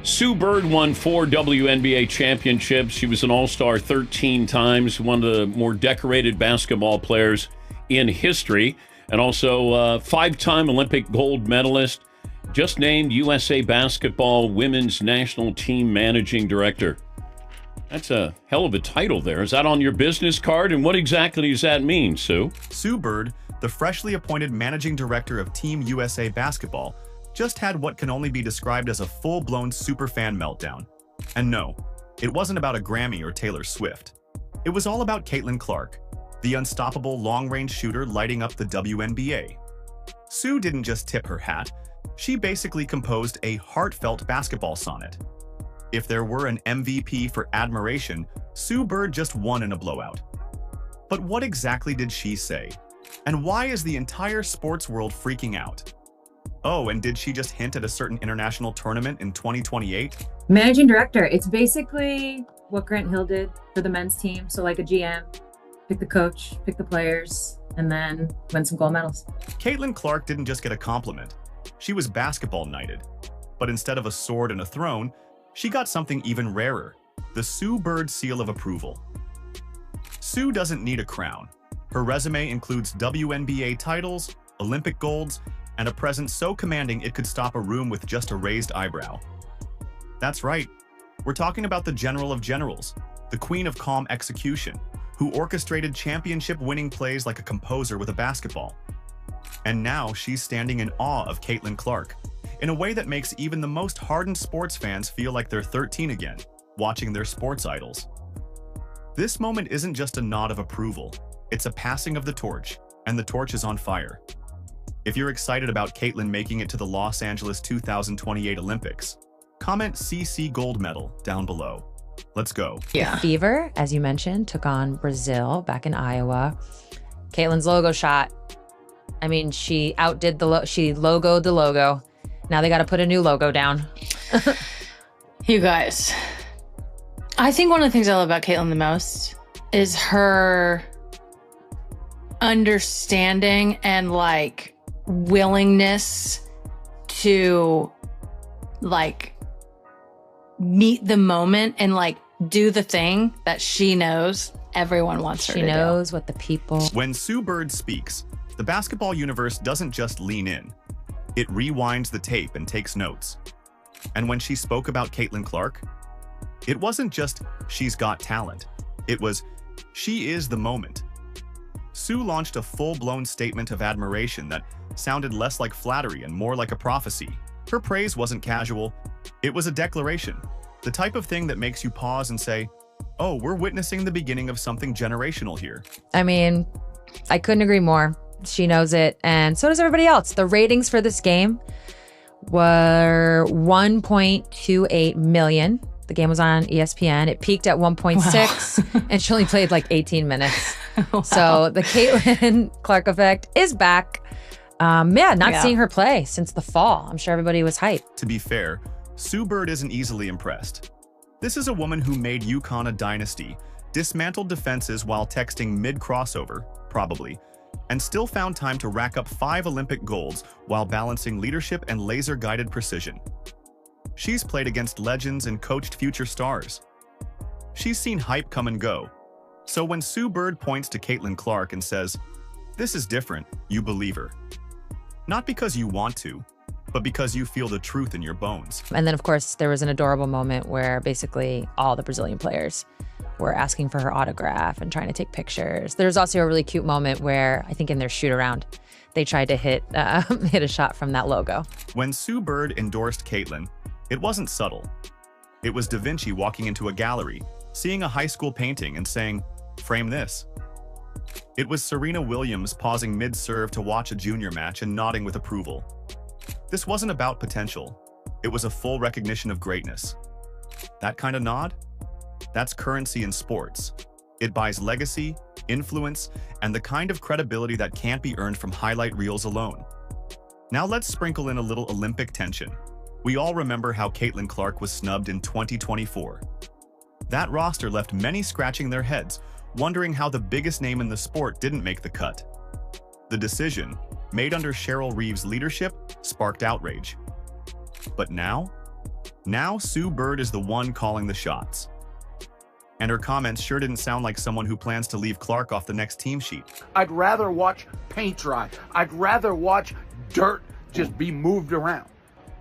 Sue Bird won 4 WNBA championships. She was an All-Star 13 times, one of the more decorated basketball players in history, and also 5-time Olympic gold medalist. Just named USA Basketball Women's National Team Managing Director. That's a hell of a title there. Is that on your business card? And what exactly does that mean, Sue? Sue Bird, the freshly appointed Managing Director of Team USA Basketball, just had what can only be described as a full-blown superfan meltdown. And no, it wasn't about a Grammy or Taylor Swift. It was all about Caitlin Clark, the unstoppable long-range shooter lighting up the WNBA. Sue didn't just tip her hat, she basically composed a heartfelt basketball sonnet. If there were an MVP for admiration, Sue Bird just won in a blowout. But what exactly did she say? And why is the entire sports world freaking out? Oh, and did she just hint at a certain international tournament in 2028? Managing director. It's basically what Grant Hill did for the men's team. So like a GM, pick the coach, pick the players, and then win some gold medals. Caitlin Clark didn't just get a compliment. She was basketball knighted. But instead of a sword and a throne, she got something even rarer, the Sue Bird seal of approval. Sue doesn't need a crown. Her resume includes WNBA titles, Olympic golds, and a presence so commanding it could stop a room with just a raised eyebrow. That's right, we're talking about the General of Generals, the Queen of Calm Execution, who orchestrated championship-winning plays like a composer with a basketball. And now she's standing in awe of Caitlin Clark, in a way that makes even the most hardened sports fans feel like they're 13 again, watching their sports idols. This moment isn't just a nod of approval, it's a passing of the torch, and the torch is on fire. If you're excited about Caitlin making it to the Los Angeles 2028 Olympics, comment CC gold medal down below. Let's go. Yeah. Fever, as you mentioned, took on Brazil back in Iowa. Caitlin's logo shot. I mean, she outdid she logoed the logo. Now they got to put a new logo down. You guys, I think one of the things I love about Caitlin the most is her understanding and like willingness to like meet the moment and like do the thing that she knows everyone wants her to do. She knows what the people... When Sue Bird speaks, the basketball universe doesn't just lean in. It rewinds the tape and takes notes. And when she spoke about Caitlin Clark, it wasn't just she's got talent. It was she is the moment. Sue launched a full-blown statement of admiration that sounded less like flattery and more like a prophecy. Her praise wasn't casual. It was a declaration, the type of thing that makes you pause and say, oh, we're witnessing the beginning of something generational here. I mean, I couldn't agree more. She knows it, and so does everybody else. The ratings for this game were 1.28 million. The game was on ESPN. It peaked at 1.6, wow. And she only played like 18 minutes. Wow. So the Caitlin Clark effect is back. Not seeing her play since the fall. I'm sure everybody was hyped. To be fair, Sue Bird isn't easily impressed. This is a woman who made UConn a dynasty, dismantled defenses while texting mid-crossover, probably, and still found time to rack up 5 Olympic golds while balancing leadership and laser-guided precision. She's played against legends and coached future stars. She's seen hype come and go. So when Sue Bird points to Caitlin Clark and says, "This is different," you believe her. Not because you want to, but because you feel the truth in your bones. And then, of course, there was an adorable moment where basically all the Brazilian players were asking for her autograph and trying to take pictures. There's also a really cute moment where I think in their shoot-around, they tried to hit a shot from that logo. When Sue Bird endorsed Caitlin, it wasn't subtle. It was Da Vinci walking into a gallery, seeing a high school painting and saying, "Frame this." It was Serena Williams pausing mid-serve to watch a junior match and nodding with approval. This wasn't about potential. It was a full recognition of greatness. That kind of nod? That's currency in sports. It buys legacy, influence, and the kind of credibility that can't be earned from highlight reels alone. Now let's sprinkle in a little Olympic tension. We all remember how Caitlin Clark was snubbed in 2024. That roster left many scratching their heads, wondering how the biggest name in the sport didn't make the cut. The decision, made under Cheryl Reeves' leadership, sparked outrage. But now, Now Sue Bird is the one calling the shots. And her comments sure didn't sound like someone who plans to leave Clark off the next team sheet. I'd rather watch paint dry. I'd rather watch dirt just be moved around.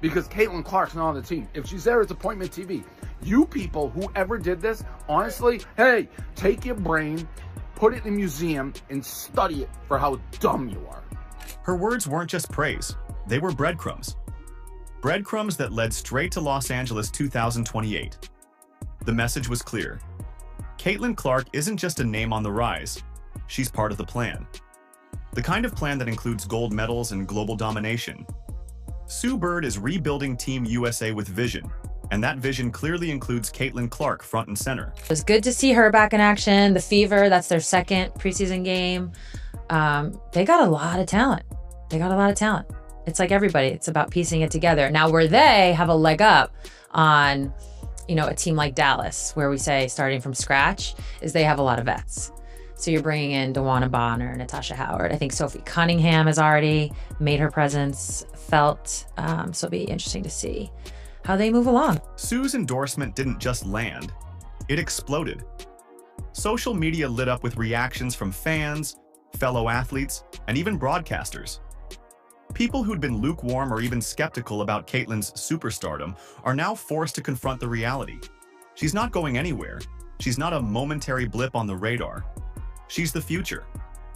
Because Caitlin Clark's not on the team. If she's there, it's appointment TV. You people, whoever did this, honestly, hey, take your brain, put it in a museum, and study it for how dumb you are. Her words weren't just praise. They were breadcrumbs. Breadcrumbs that led straight to Los Angeles 2028. The message was clear. Caitlin Clark isn't just a name on the rise. She's part of the plan. The kind of plan that includes gold medals and global domination. Sue Bird is rebuilding Team USA with vision, and that vision clearly includes Caitlin Clark front and center. It was good to see her back in action. The Fever, that's their second preseason game. They got a lot of talent. It's like everybody, it's about piecing it together. Now, where they have a leg up on, a team like Dallas, where we say starting from scratch, is they have a lot of vets. So you're bringing in DeWanna Bonner, Natasha Howard. I think Sophie Cunningham has already made her presence felt. So it'll be interesting to see how they move along. Sue's endorsement didn't just land, it exploded. Social media lit up with reactions from fans, fellow athletes, and even broadcasters. People who'd been lukewarm or even skeptical about Caitlin's superstardom are now forced to confront the reality. She's not going anywhere. She's not a momentary blip on the radar. She's the future.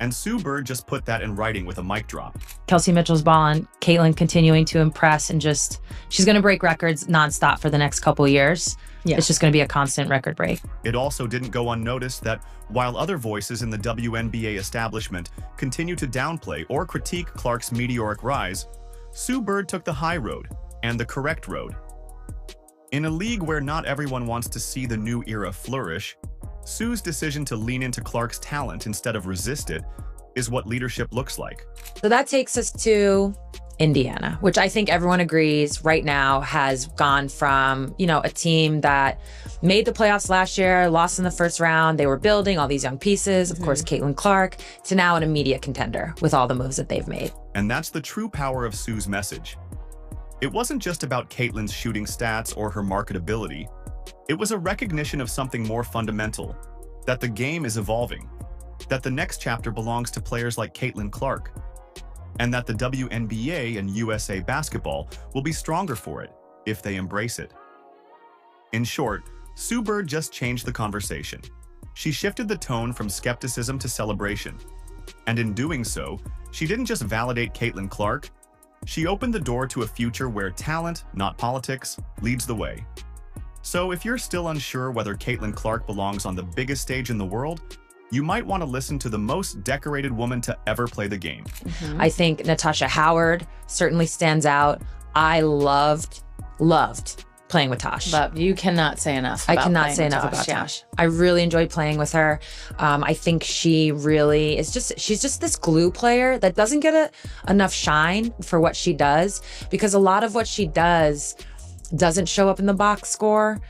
And Sue Bird just put that in writing with a mic drop. Kelsey Mitchell's balling, Caitlin continuing to impress, and she's going to break records nonstop for the next couple years. Yeah. It's just going to be a constant record break. It also didn't go unnoticed that while other voices in the WNBA establishment continue to downplay or critique Clark's meteoric rise, Sue Bird took the high road and the correct road. In a league where not everyone wants to see the new era flourish, Sue's decision to lean into Clark's talent instead of resist it is what leadership looks like. So that takes us to Indiana, which I think everyone agrees right now has gone from, a team that made the playoffs last year, lost in the first round. They were building all these young pieces, of course, Caitlin Clark, to now an immediate contender with all the moves that they've made. And that's the true power of Sue's message. It wasn't just about Caitlin's shooting stats or her marketability. It was a recognition of something more fundamental, that the game is evolving, that the next chapter belongs to players like Caitlin Clark, and that the WNBA and USA basketball will be stronger for it if they embrace it. In short, Sue Bird just changed the conversation. She shifted the tone from skepticism to celebration. And in doing so, she didn't just validate Caitlin Clark, she opened the door to a future where talent, not politics, leads the way. So if you're still unsure whether Caitlin Clark belongs on the biggest stage in the world, you might want to listen to the most decorated woman to ever play the game. I think Natasha Howard certainly stands out. I loved playing with Tosh. But you cannot say enough. I cannot say enough about Tosh. I really enjoyed playing with her. I think she really is she's just this glue player that doesn't get enough shine for what she does, because a lot of what she does doesn't show up in the box score,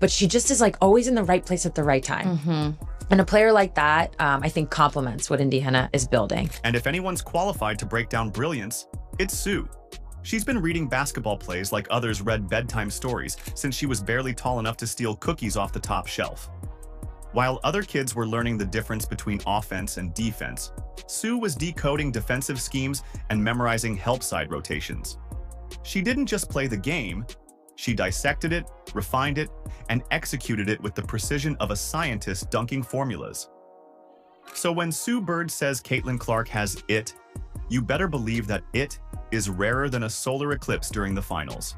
but she just is always in the right place at the right time. And a player like that, I think, complements what Indiana is building. And if anyone's qualified to break down brilliance, it's Sue. She's been reading basketball plays like others read bedtime stories since she was barely tall enough to steal cookies off the top shelf. While other kids were learning the difference between offense and defense, Sue was decoding defensive schemes and memorizing help side rotations. She didn't just play the game, she dissected it, refined it, and executed it with the precision of a scientist dunking formulas. So when Sue Bird says Caitlin Clark has it, you better believe that it is rarer than a solar eclipse during the finals.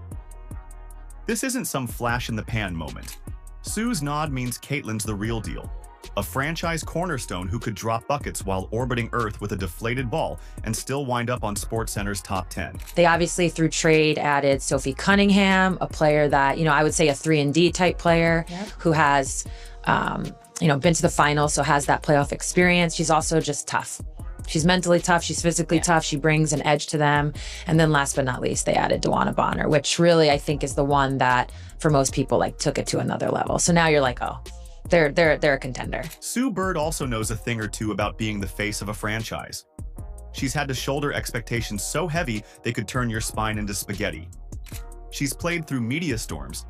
This isn't some flash-in-the-pan moment. Sue's nod means Caitlin's the real deal, a franchise cornerstone who could drop buckets while orbiting Earth with a deflated ball and still wind up on SportsCenter's top 10. They obviously, through trade, added Sophie Cunningham, a player that, I would say a 3-and-D type player who has, been to the finals, so has that playoff experience. She's also just tough. She's mentally tough. She's physically tough. She brings an edge to them. And then last but not least, they added DeWanna Bonner, which really I think is the one that, for most people, took it to another level. So now you're oh, they're a contender. Sue Bird also knows a thing or two about being the face of a franchise. She's had to shoulder expectations so heavy they could turn your spine into spaghetti. She's played through media storms,